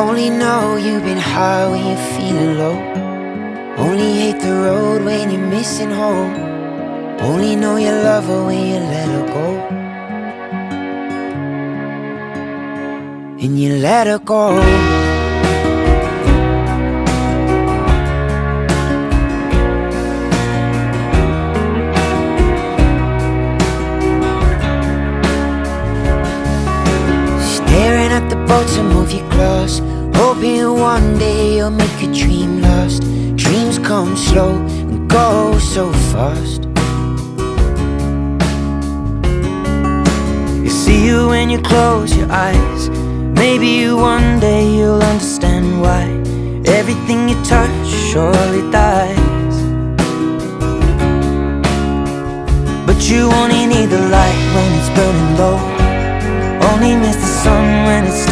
Only know you've been high when you're feeling low. Only hate the road when you're missing home. Only know you love her when you let her go. And you let her go. Staring at the boats that move you close, hoping one day you'll make a dream last. Dreams come slow and go so fast. You see you when you close your eyes. Maybe one day you'll understand why everything you touch surely dies. But you only need the light when it's burning low. Only miss the sun when it's